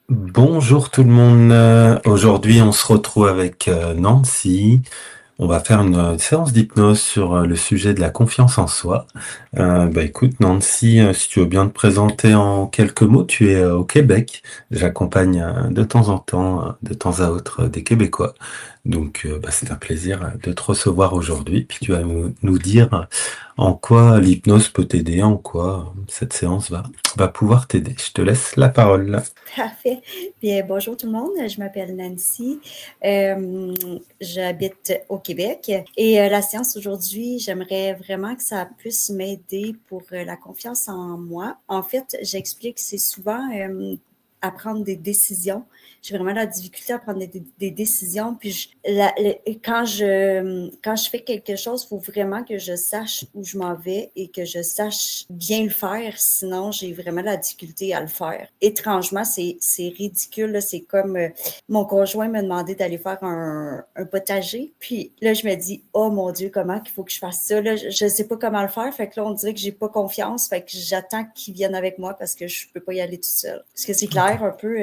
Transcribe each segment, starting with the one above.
Bonjour tout le monde. Aujourd'hui, on se retrouve avec Nancy. On va faire une séance d'hypnose sur le sujet de la confiance en soi. Écoute, Nancy, si tu veux bien te présenter en quelques mots, tu es au Québec. J'accompagne de temps en temps, de temps à autre, des Québécois. Donc, c'est un plaisir de te recevoir aujourd'hui. Puis tu vas nous dire en quoi l'hypnose peut t'aider, en quoi cette séance va pouvoir t'aider. Je te laisse la parole. Parfait. Bien, bonjour tout le monde, je m'appelle Nancy. J'habite au Québec et la séance aujourd'hui, j'aimerais vraiment que ça puisse m'aider pour la confiance en moi. En fait, j'explique, c'est souvent à prendre des décisions. J'ai vraiment la difficulté à prendre des décisions. Puis quand je fais quelque chose, il faut vraiment que je sache où je m'en vais et que je sache bien le faire. Sinon, j'ai vraiment la difficulté à le faire. Étrangement, c'est ridicule. Là. C'est comme mon conjoint m'a demandé d'aller faire un potager. Puis là, je me dis, oh mon Dieu, comment qu'il faut que je fasse ça? Là, je ne sais pas comment le faire. Fait que là, on dirait que j'ai pas confiance. Fait que j'attends qu'ils viennent avec moi parce que je peux pas y aller tout seul. Est-ce que c'est clair un peu?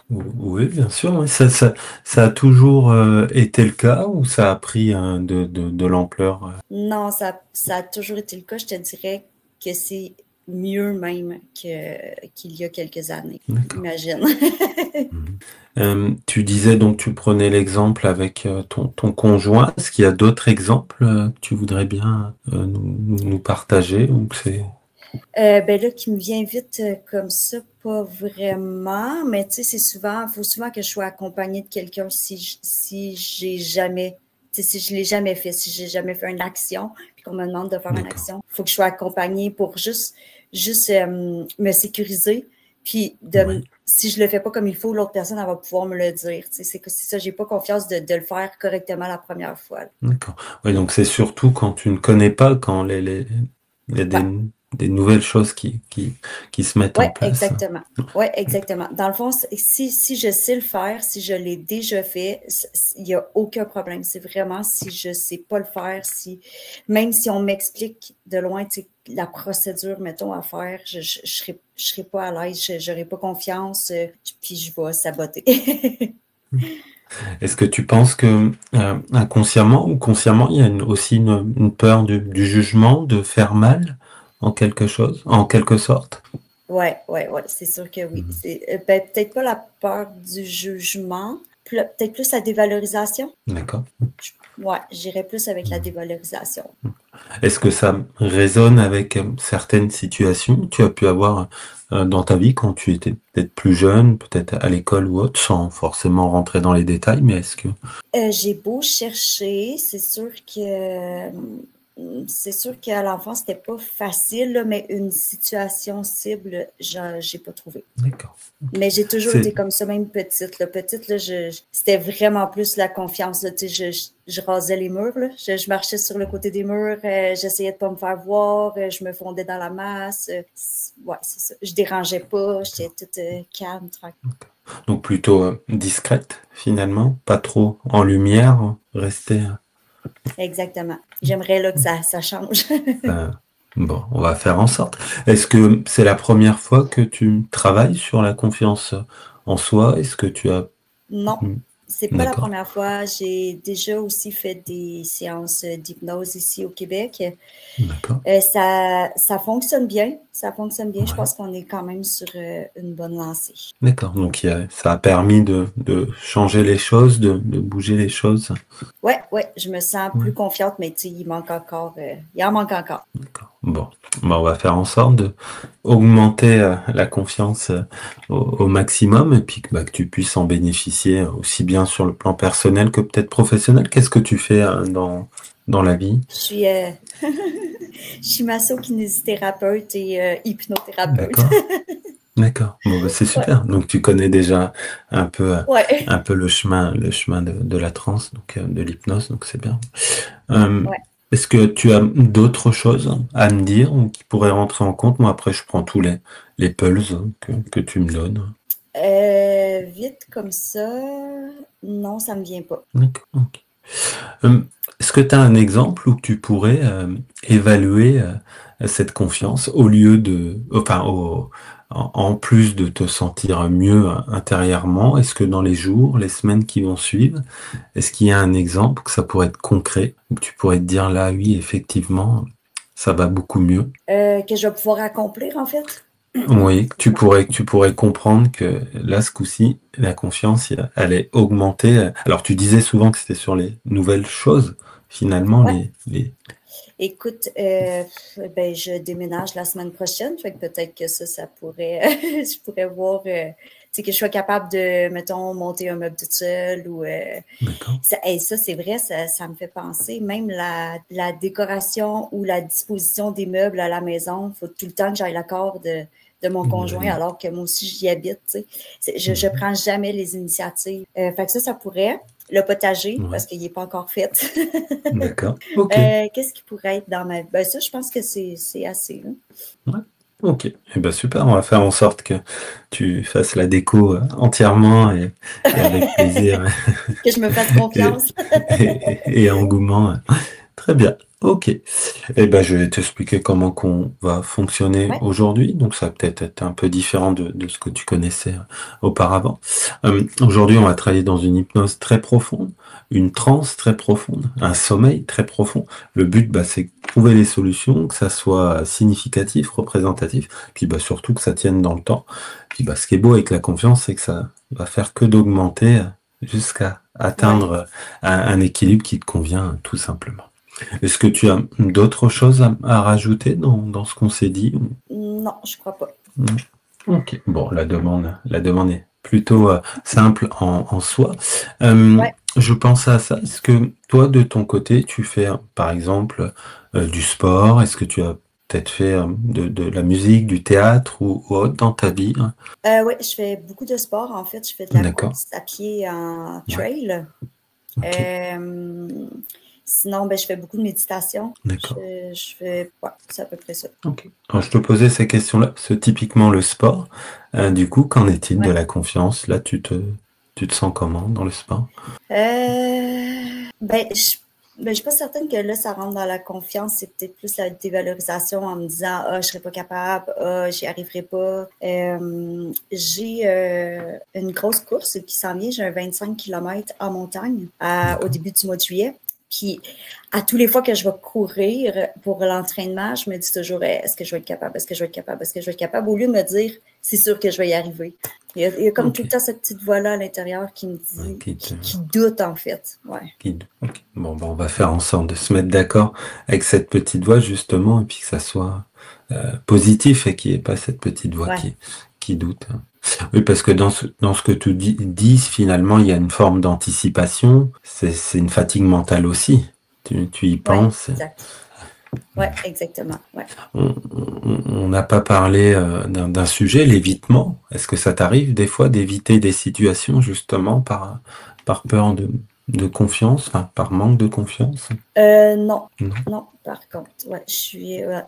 Oui, bien sûr. Oui. Ça a toujours été le cas ou ça a pris de l'ampleur? Non, ça a toujours été le cas. Je te dirais que c'est mieux même qu'il y a quelques années. D'accord. Imagine. Tu disais donc tu prenais l'exemple avec ton conjoint. Est-ce qu'il y a d'autres exemples que tu voudrais bien nous partager ou que c'est... Ben là, qui me vient vite comme ça, pas vraiment, mais tu sais, faut souvent que je sois accompagnée de quelqu'un si j'ai jamais, tu sais, si je l'ai jamais fait, si j'ai jamais fait une action, puis qu'on me demande de faire une D'accord. action, faut que je sois accompagnée pour juste me sécuriser, puis Oui. si je le fais pas comme il faut, l'autre personne, elle va pouvoir me le dire, tu sais, c'est ça, j'ai pas confiance de le faire correctement la première fois. Là. D'accord. Oui, donc c'est surtout quand tu ne connais pas, quand il y a Ouais. des nouvelles choses qui se mettent Oui, en place. exactement. Oui, exactement. Dans le fond, si je sais le faire, si je l'ai déjà fait, il n'y a aucun problème. C'est vraiment si je ne sais pas le faire, même si on m'explique de loin la procédure, mettons, à faire, je serai pas à l'aise, je n'aurai pas confiance, puis je vais saboter. Est-ce que tu penses que inconsciemment ou consciemment, il y a aussi une peur du jugement, de faire mal en quelque chose, en quelque sorte? Ouais, ouais, ouais, c'est sûr que oui. Mhm. C'est peut-être pas la peur du jugement, peut-être plus la dévalorisation. D'accord. Ouais, j'irais plus avec la Mhm. dévalorisation. Est-ce que ça résonne avec certaines situations que tu as pu avoir dans ta vie quand tu étais peut-être plus jeune, peut-être à l'école ou autre, sans forcément rentrer dans les détails, mais est-ce que... J'ai beau chercher, c'est sûr qu'à l'enfance, c'était pas facile, là, mais une situation cible, j'ai pas trouvé. D'accord. Mais j'ai toujours C'est... été comme ça, même petite. Là. Petite, là, c'était vraiment plus la confiance. Là, je rasais les murs. Là. Je marchais sur le côté des murs. J'essayais de pas me faire voir. Je me fondais dans la masse. Ouais, c'est ça. Je dérangeais pas. J'étais toute calme, tranquille. Donc plutôt discrète finalement, pas trop en lumière, rester... Exactement. J'aimerais là que ça change. euh, bon, on va faire en sorte. Est-ce que c'est la première fois que tu travailles sur la confiance en soi? Est-ce que tu as... Non, Hmm, c'est pas la d'accord, première fois. J'ai déjà aussi fait des séances d'hypnose ici au Québec. d'accord. Ça fonctionne bien. Ça fonctionne bien. Je Ouais. pense qu'on est quand même sur une bonne lancée. D'accord, donc ça a permis de changer les choses, de bouger les choses. Ouais, ouais, je me sens Ouais, plus confiante, mais tu sais, il manque encore, il en manque encore. d'accord. Bon, on va faire en sorte de augmenter la confiance au maximum et puis que tu puisses en bénéficier aussi bien sur le plan personnel que peut-être professionnel. Qu'est-ce que tu fais dans la vie? Je suis, je suis masso-kinésithérapeute et hypnothérapeute. D'accord, d'accord. Bon, c'est Ouais, super. Donc tu connais déjà ouais, un peu le chemin de la transe, donc de l'hypnose, donc c'est bien. Euh, ouais. Est-ce que tu as d'autres choses à me dire ou qui pourraient rentrer en compte? Moi, après, je prends tous les pulses que tu me donnes. Vite comme ça, non, ça me vient pas. D'accord. Ok. Euh, Est-ce que tu as un exemple où tu pourrais évaluer cette confiance au lieu de, enfin, en plus de te sentir mieux intérieurement, est-ce que dans les jours, les semaines qui vont suivre, est-ce qu'il y a un exemple que ça pourrait être concret, où tu pourrais te dire là, oui, effectivement, ça va beaucoup mieux? Que je vais pouvoir accomplir, en fait. Oui, que tu pourrais comprendre que là, ce coup-ci, la confiance, elle est augmentée. Alors, tu disais souvent que c'était sur les nouvelles choses, finalement, Ouais. Écoute, ben, je déménage la semaine prochaine, fait que peut-être que ça pourrait, je pourrais voir, tu sais, que je sois capable de, mettons, monter un meuble toute seule ou, D'accord. ça c'est vrai, ça me fait penser, même la décoration ou la disposition des meubles à la maison, il faut tout le temps que j'aille l'accord de mon conjoint, Oui. alors que moi aussi j'y habite, tu sais. Je prends jamais les initiatives. Fait que ça pourrait. Le potager, Ouais. parce qu'il n'est pas encore fait. D'accord. Ok. Qu'est-ce qui pourrait être dans ma... Ben ça, je pense que c'est assez. Hein. Ouais. Ok. Eh ben super, on va faire en sorte que tu fasses la déco entièrement et avec plaisir Que je me fasse et, confiance. et engouement. Très bien. Ok. Eh ben, je vais t'expliquer comment qu'on va fonctionner Ouais, aujourd'hui. Donc, ça va peut-être être un peu différent de ce que tu connaissais auparavant. Aujourd'hui, on va travailler dans une hypnose très profonde, une transe très profonde, un sommeil très profond. Le but, bah, c'est de trouver les solutions, que ça soit significatif, représentatif, puis bah, surtout que ça tienne dans le temps. Puis bah, ce qui est beau avec la confiance, c'est que ça va faire que d'augmenter jusqu'à ouais. atteindre un équilibre qui te convient tout simplement. Est-ce que tu as d'autres choses à rajouter dans ce qu'on s'est dit? Non, je crois pas. Non. Ok. Bon, la demande est plutôt simple en soi. Ouais. Je pense à ça. Est-ce que toi, de ton côté, tu fais, par exemple, du sport? Est-ce que tu as peut-être fait de la musique, du théâtre ou autre dans ta vie? Oui, je fais beaucoup de sport. En fait, je fais de la D'accord. course à pied en Ouais. trail. Ok. Sinon, ben, je fais beaucoup de méditation. D'accord. Je fais... Ouais, c'est à peu près ça. Ok. Alors, je te posais ces questions-là, parce que typiquement le sport, du coup, qu'en est-il de Ouais. la confiance? Là, tu te sens comment dans le sport? Ben, je suis pas certaine que là, ça rentre dans la confiance. C'est peut-être plus la dévalorisation en me disant, ah, je serai pas capable, ah, j'y arriverai pas. J'ai une grosse course qui s'en vient. J'ai un 25 km en montagne au début du mois de juillet. Puis, à tous les fois que je vais courir pour l'entraînement, je me dis toujours, est-ce que je vais être capable? Est-ce que je vais être capable? Est-ce que je vais être capable? Au lieu de me dire, c'est sûr que je vais y arriver. Il y a comme tout le temps cette petite voix-là à l'intérieur qui me dit, qui doute en fait. Ouais. Ok. Bon, ben, on va faire en sorte de se mettre d'accord avec cette petite voix justement, et puis que ça soit positif et qu'il n'y ait pas cette petite voix Ouais. qui doute. Oui, parce que dans ce que tu dis, finalement, il y a une forme d'anticipation. C'est une fatigue mentale aussi. Tu y Ouais, penses. exact. Ouais, exactement. Ouais. On n'a pas parlé d'un sujet, l'évitement. Est-ce que ça t'arrive des fois d'éviter des situations justement par peur de confiance, enfin, par manque de confiance? Non. Non. Non, par contre, ouais,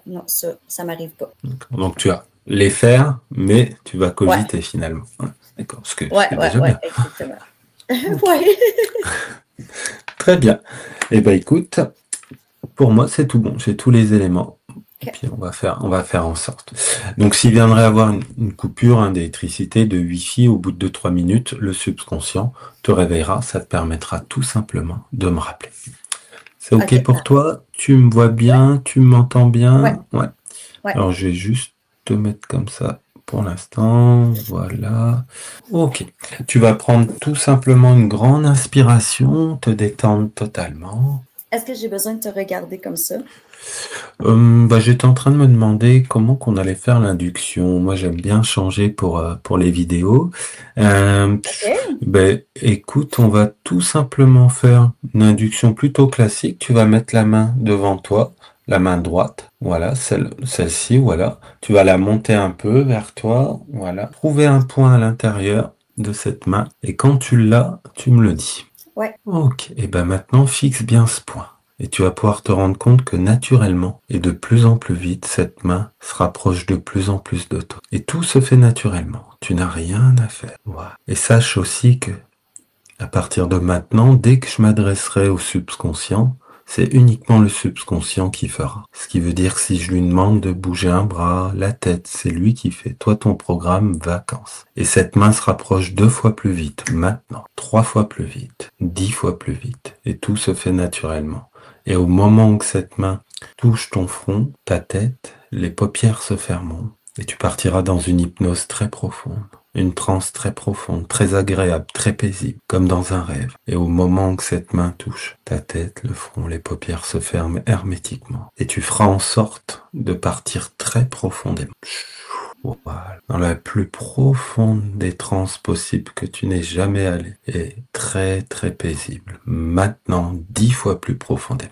non, ça m'arrive pas. Donc tu vas les faire, mais tu vas cogiter finalement. Ouais, d'accord, ce qui est déjà bien. Exactement. Ouais. Très bien. Eh ben écoute, pour moi c'est tout bon, j'ai tous les éléments. Okay. Puis on va faire en sorte. Donc s'il viendrait avoir une coupure d'électricité, de Wi-Fi au bout de 2-3 minutes, le subconscient te réveillera, ça te permettra tout simplement de me rappeler. C'est ok pour toi? Tu me vois bien? Tu m'entends bien? Ouais. Alors je vais juste te mettre comme ça pour l'instant. Voilà. Ok. Tu vas prendre tout simplement une grande inspiration, te détendre totalement. Est-ce que j'ai besoin de te regarder comme ça? J'étais en train de me demander comment qu'on allait faire l'induction. Moi, j'aime bien changer pour les vidéos. Écoute, on va tout simplement faire une induction plutôt classique. Tu vas mettre la main devant toi, la main droite. Voilà, celle-ci, voilà. Tu vas la monter un peu vers toi. Voilà. Trouver un point à l'intérieur de cette main. Et quand tu l'as, tu me le dis. Ouais. Ok. Et maintenant, fixe bien ce point. Et tu vas pouvoir te rendre compte que naturellement, et de plus en plus vite, cette main se rapproche de plus en plus de toi. Et tout se fait naturellement. Tu n'as rien à faire. Voilà. Et sache aussi que, à partir de maintenant, dès que je m'adresserai au subconscient, C'est uniquement le subconscient qui fera. Ce qui veut dire que si je lui demande de bouger un bras, la tête, c'est lui qui fait. Toi, ton programme, vacances. Et cette main se rapproche 2 fois plus vite, maintenant, 3 fois plus vite, 10 fois plus vite. Et tout se fait naturellement. Et au moment où cette main touche ton front, ta tête, les paupières se fermeront. Et tu partiras dans une hypnose très profonde. Une transe très profonde, très agréable, très paisible, comme dans un rêve. Et au moment où cette main touche ta tête, le front, les paupières se ferment hermétiquement. Et tu feras en sorte de partir très profondément. Voilà. Dans la plus profonde des transes possibles que tu n'aies jamais allé. Et très très paisible. Maintenant, 10 fois plus profondément.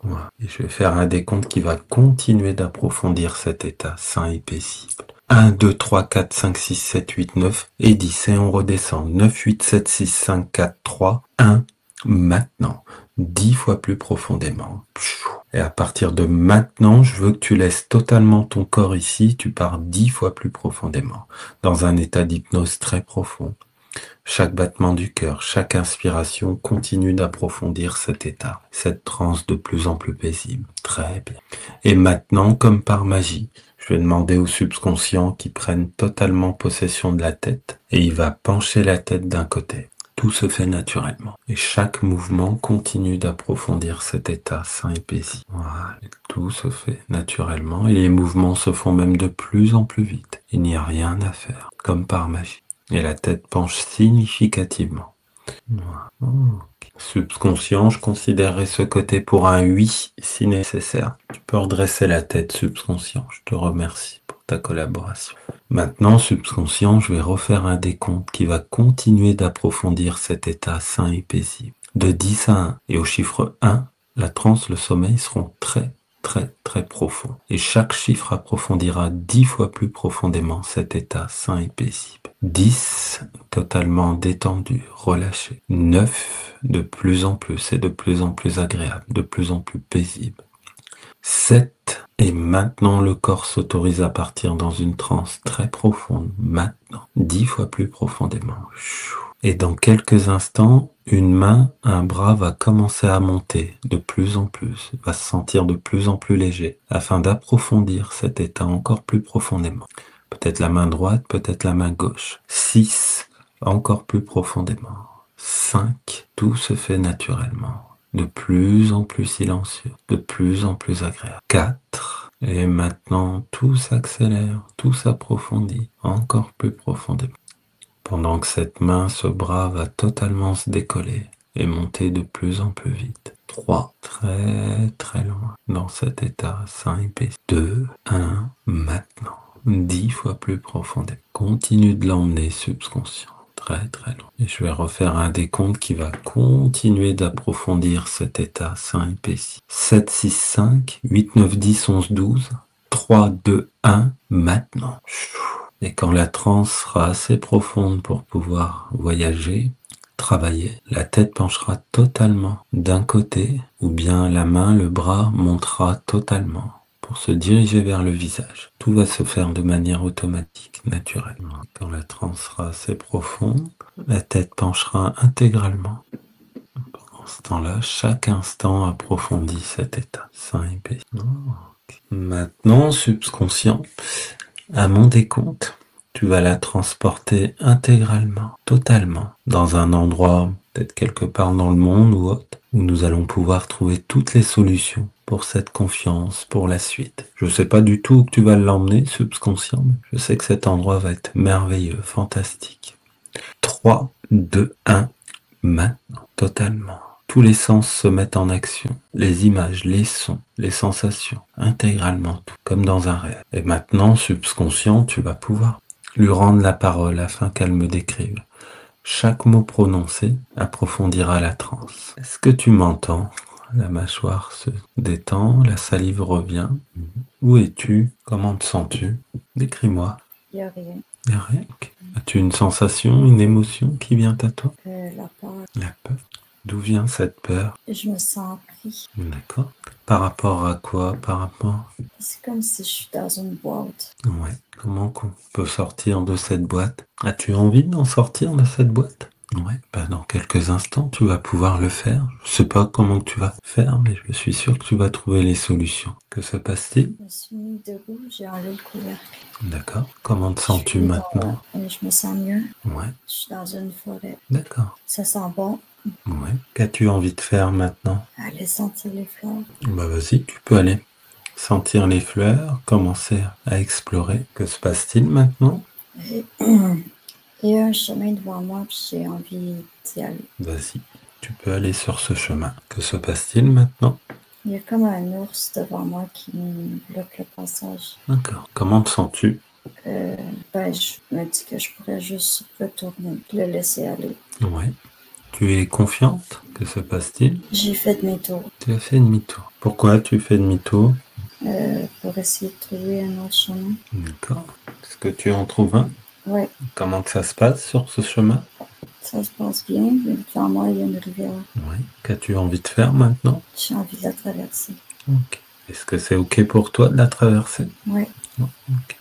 Voilà. Et je vais faire un décompte qui va continuer d'approfondir cet état sain et paisible. 1, 2, 3, 4, 5, 6, 7, 8, 9 et 10. Et on redescend. 9, 8, 7, 6, 5, 4, 3, 1. Maintenant. 10 fois plus profondément. Et à partir de maintenant, je veux que tu laisses totalement ton corps ici. Tu pars 10 fois plus profondément. Dans un état d'hypnose très profond. Chaque battement du cœur, chaque inspiration continue d'approfondir cet état, cette transe de plus en plus paisible. Très bien. Et maintenant, comme par magie, je vais demander au subconscient qu'il prenne totalement possession de la tête et il va pencher la tête d'un côté. Tout se fait naturellement. Et chaque mouvement continue d'approfondir cet état sain et paisible. Voilà. Tout se fait naturellement et les mouvements se font même de plus en plus vite. Il n'y a rien à faire, comme par magie. Et la tête penche significativement. Voilà. Okay. Subconscient, je considérerais ce côté pour un oui si nécessaire. Tu peux redresser la tête, subconscient. Je te remercie pour ta collaboration. Maintenant, subconscient, je vais refaire un décompte qui va continuer d'approfondir cet état sain et paisible. De 10 à 1. Et au chiffre 1, la transe, le sommeil seront très très profond. Et chaque chiffre approfondira 10 fois plus profondément cet état sain et paisible. 10, totalement détendu, relâché. 9, de plus en plus et de plus en plus agréable, de plus en plus paisible. 7, et maintenant le corps s'autorise à partir dans une transe très profonde, maintenant, 10 fois plus profondément. Et dans quelques instants, une main, un bras va commencer à monter de plus en plus, va se sentir de plus en plus léger, afin d'approfondir cet état encore plus profondément. Peut-être la main droite, peut-être la main gauche. 6, encore plus profondément. 5, tout se fait naturellement, de plus en plus silencieux, de plus en plus agréable. 4, et maintenant tout s'accélère, tout s'approfondit, encore plus profondément. Pendant que cette main, ce bras va totalement se décoller et monter de plus en plus vite. 3, très très loin dans cet état sain et paisible. 2, 1, maintenant. 10 fois plus profondément. Continue de l'emmener subconscient. Très très loin. Et je vais refaire un décompte qui va continuer d'approfondir cet état sain et paisible. 7, 6, 5, 8, 9, 10, 11, 12. 3, 2, 1, maintenant. Et quand la transe sera assez profonde pour pouvoir voyager, travailler, la tête penchera totalement d'un côté, ou bien la main, le bras montera totalement pour se diriger vers le visage. Tout va se faire de manière automatique, naturellement. Quand la transe sera assez profonde, la tête penchera intégralement. Pendant ce temps-là, chaque instant approfondit cet état sain et paisible. Maintenant, subconscient, à mon décompte, tu vas la transporter intégralement, totalement, dans un endroit, peut-être quelque part dans le monde ou autre, où nous allons pouvoir trouver toutes les solutions pour cette confiance, pour la suite. Je ne sais pas du tout où tu vas l'emmener, subconscient, mais je sais que cet endroit va être merveilleux, fantastique. 3, 2, 1, maintenant, totalement. Tous les sens se mettent en action. Les images, les sons, les sensations, intégralement tout, comme dans un rêve. Et maintenant, subconscient, tu vas pouvoir lui rendre la parole afin qu'elle me décrive. Chaque mot prononcé approfondira la transe. Est-ce que tu m'entends? La mâchoire se détend, la salive revient. Où es-tu? Comment te sens-tu? Décris-moi. Il n'y a rien. Il n'y a rien? Okay. As-tu une sensation, une émotion qui vient à toi? La peur. La peur. D'où vient cette peur? Je me sens pris. D'accord. Par rapport à quoi? Par rapport? C'est comme si je suis dans une boîte. Ouais. Comment qu'on peut sortir de cette boîte? As-tu envie d'en sortir de cette boîte? Ouais, bah dans quelques instants, tu vas pouvoir le faire. Je sais pas comment tu vas faire, mais je suis sûr que tu vas trouver les solutions. Que se passe-t-il? Je me suis mis debout, j'ai enlevé le couvercle. D'accord. Comment te Je sens-tu suis maintenant? je me sens mieux. Ouais, Je suis dans une forêt. d'accord. Ça sent bon. Ouais. Qu'as-tu envie de faire maintenant? Aller sentir les fleurs. Bah vas-y, tu peux aller sentir les fleurs, commencer à explorer. Que se passe-t-il maintenant? Et il y a un chemin devant moi, puis j'ai envie d'y aller. Vas-y, tu peux aller sur ce chemin. Que se passe-t-il maintenant? Il y a comme un ours devant moi qui me bloque le passage. D'accord. Comment te sens-tu? Je me dis que je pourrais juste retourner, le laisser aller. Ouais. Tu es confiante? Que se passe-t-il? J'ai fait demi-tour Tu as fait demi-tour. Pourquoi tu fais demi-tour? pour essayer de trouver un autre chemin. D'accord. Est-ce que tu en trouves un? Ouais, Comment que ça se passe sur ce chemin? ça se passe bien. Mais devant moi, il y a une rivière. Oui. Qu'as-tu envie de faire maintenant? J'ai envie de la traverser. Ok. Est-ce que c'est ok pour toi de la traverser? Ouais. Ok.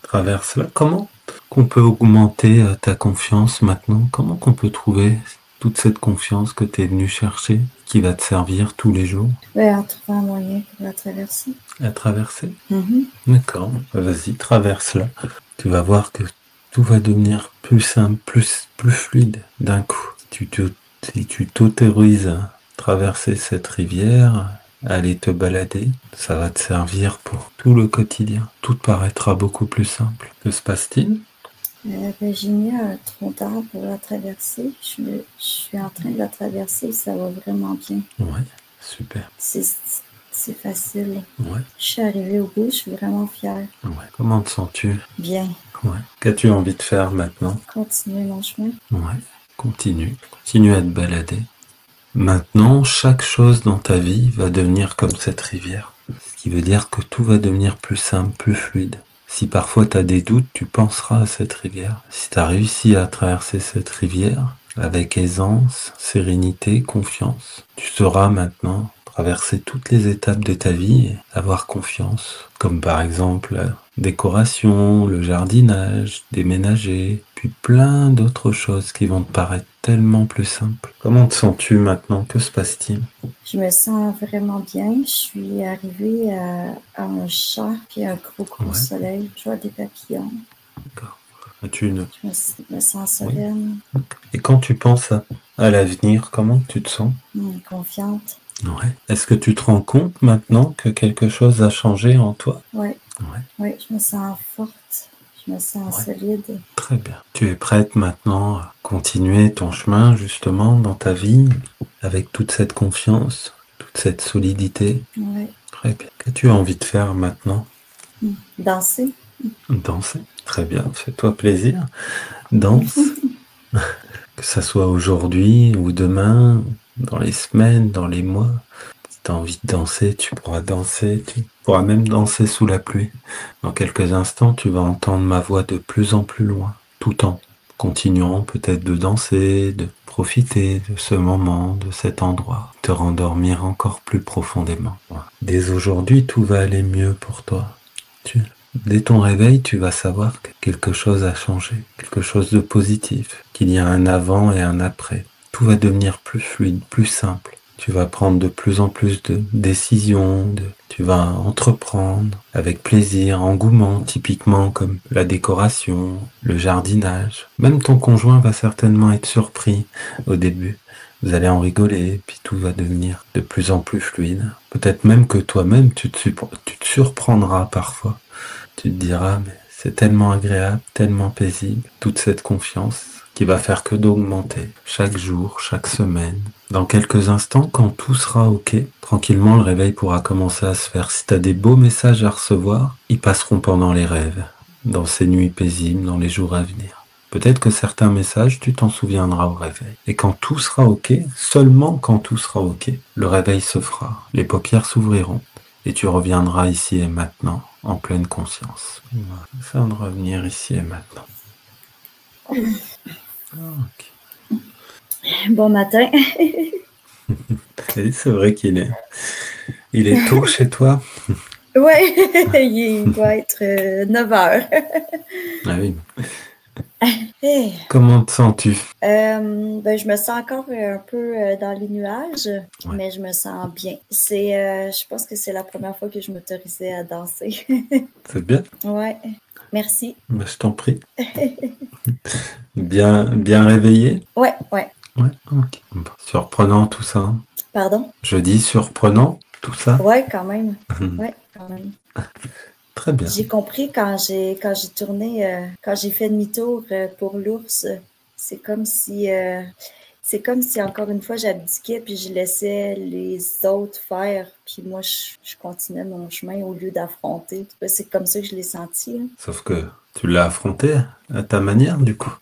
Traverse-la. Comment qu'on peut augmenter ta confiance maintenant? Comment qu'on peut trouver toute cette confiance que tu es venu chercher, qui va te servir tous les jours? En trouvant un moyen pour la traverser. À traverser? Mm-hmm. D'accord. Vas-y, traverse-la. Tu vas voir que tout va devenir plus simple, plus fluide d'un coup. Si tu t'autorises à traverser cette rivière, à aller te balader, ça va te servir pour tout le quotidien. Tout te paraîtra beaucoup plus simple. Que se passe-t-il? J'ai mis un tronc d'arbre pour la traverser. Je suis en train de la traverser, ça va vraiment bien. Ouais, super. C'est facile. Ouais, Je suis arrivée au bout, je suis vraiment fière. ouais. Comment te sens-tu? Bien. Ouais. Qu'as-tu envie de faire maintenant? Continuer mon chemin. Ouais, continue. Continue à te balader. Maintenant, chaque chose dans ta vie va devenir comme cette rivière. Ce qui veut dire que tout va devenir plus simple, plus fluide. Si parfois tu as des doutes, tu penseras à cette rivière. Si tu as réussi à traverser cette rivière avec aisance, sérénité, confiance, tu sauras maintenant traverser toutes les étapes de ta vie et avoir confiance. Comme par exemple la décoration, le jardinage, déménager, puis plein d'autres choses qui vont te paraître tellement plus simples. Comment te sens-tu maintenant? Que se passe-t-il? Je me sens vraiment bien. Je suis arrivée à un champ, puis un gros soleil. Je vois des papillons. D'accord. As-tu une... Je me sens sereine. Oui. Et quand tu penses à l'avenir, comment tu te sens? Confiante. Ouais. Est-ce que tu te rends compte maintenant que quelque chose a changé en toi? Ouais. Ouais. Oui, je me sens forte. Je me sens solide. Très bien. Tu es prête maintenant à continuer ton chemin justement dans ta vie avec toute cette confiance, toute cette solidité? Oui. Très bien. Qu'as-tu envie de faire maintenant? Danser. Danser. Très bien. Fais-toi plaisir. Danse. Que ça soit aujourd'hui ou demain, dans les semaines, dans les mois. Si tu as envie de danser, tu pourras danser. Tu pourras même danser sous la pluie. Dans quelques instants, tu vas entendre ma voix de plus en plus loin, tout en continuant peut-être de danser, de profiter de ce moment, de cet endroit, te rendormir encore plus profondément. Dès aujourd'hui, tout va aller mieux pour toi. Dès ton réveil, tu vas savoir que quelque chose a changé, quelque chose de positif, qu'il y a un avant et un après. Tout va devenir plus fluide, plus simple. Tu vas prendre de plus en plus de décisions, tu vas entreprendre avec plaisir, engouement, typiquement comme la décoration, le jardinage. Même ton conjoint va certainement être surpris au début. Vous allez en rigoler, puis tout va devenir de plus en plus fluide. Peut-être même que toi-même, tu te surprendras parfois. Tu te diras, mais c'est tellement agréable, tellement paisible, toute cette confiance qui va faire que d'augmenter chaque jour, chaque semaine. Dans quelques instants, quand tout sera OK, tranquillement, le réveil pourra commencer à se faire. Si tu as des beaux messages à recevoir, ils passeront pendant les rêves, dans ces nuits paisibles, dans les jours à venir. Peut-être que certains messages, tu t'en souviendras au réveil. Et quand tout sera OK, seulement quand tout sera OK, le réveil se fera, les paupières s'ouvriront, et tu reviendras ici et maintenant, en pleine conscience. Afin de revenir ici et maintenant. Okay. Bon matin. C'est vrai qu'il est tôt chez toi? Oui, il doit être 9 heures. Ah oui. Eh, Comment te sens-tu? ben, je me sens encore un peu dans les nuages, Ouais, mais je me sens bien. Je pense que c'est la première fois que je m'autorisais à danser. c'est bien. Ouais, merci. Bah, je t'en prie. Bien réveillé? Ouais, ouais. Ouais, ok. Bon, surprenant tout ça, hein. Pardon? Je dis surprenant tout ça. Ouais, quand même. Ouais, quand même. Très bien. J'ai compris quand j'ai tourné, quand j'ai fait demi-tour pour l'ours, c'est comme si c'est comme si encore une fois j'abdiquais puis je laissais les autres faire puis moi je continuais mon chemin au lieu d'affronter. En tout cas, c'est comme ça que je l'ai senti, hein. Sauf que tu l'as affronté à ta manière, du coup.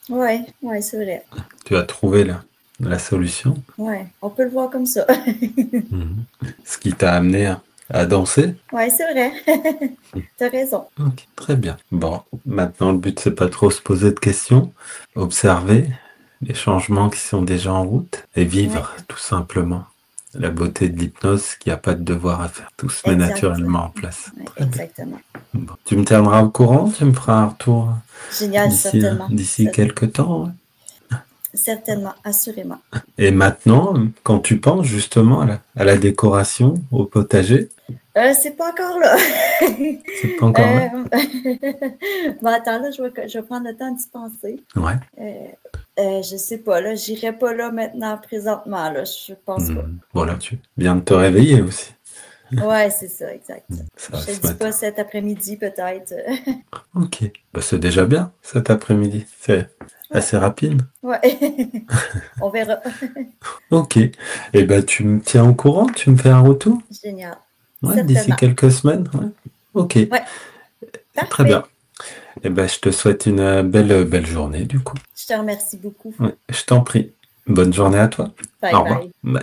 Ouais, ouais, c'est vrai. Tu as trouvé la solution. Ouais, on peut le voir comme ça. Mhm. Ce qui t'a amené à danser. Ouais, c'est vrai. T'as raison. Ok, très bien. Bon, maintenant le but c'est pas trop se poser de questions, observer les changements qui sont déjà en route et Ouais, vivre tout simplement la beauté de l'hypnose, qu'il n'y a pas de devoir à faire. Tout se met exact. naturellement en place. Ouais, Très bien. exactement. Bon. Tu me tiendras au courant, tu me feras un retour Génial, certainement. d'ici quelques temps. Ouais. Certainement, assurément. Et maintenant, quand tu penses justement à la décoration, au potager, C'est pas encore là. c'est pas encore là? Bon, attends, là, je vais prendre le temps d'y penser. Ouais. Je sais pas, là, j'irai pas là maintenant, présentement, là, je pense pas. Voilà, tu viens de te réveiller aussi. Ouais, c'est ça, exact. Ça Je va te ce dis matin. pas cet après-midi, peut-être. Ok. Bah, c'est déjà bien cet après-midi. C'est Ouais, assez rapide. ouais. On verra. Ok. Et ben tu me tiens au courant, tu me fais un retour? Génial. Ouais, d'ici Certainement. quelques semaines. Ouais. Ok. Ouais, Très bien. parfait. Et ben je te souhaite une belle journée du coup. Je te remercie beaucoup. Ouais, je t'en prie. Bonne journée à toi. Bye Au revoir. bye. Bye.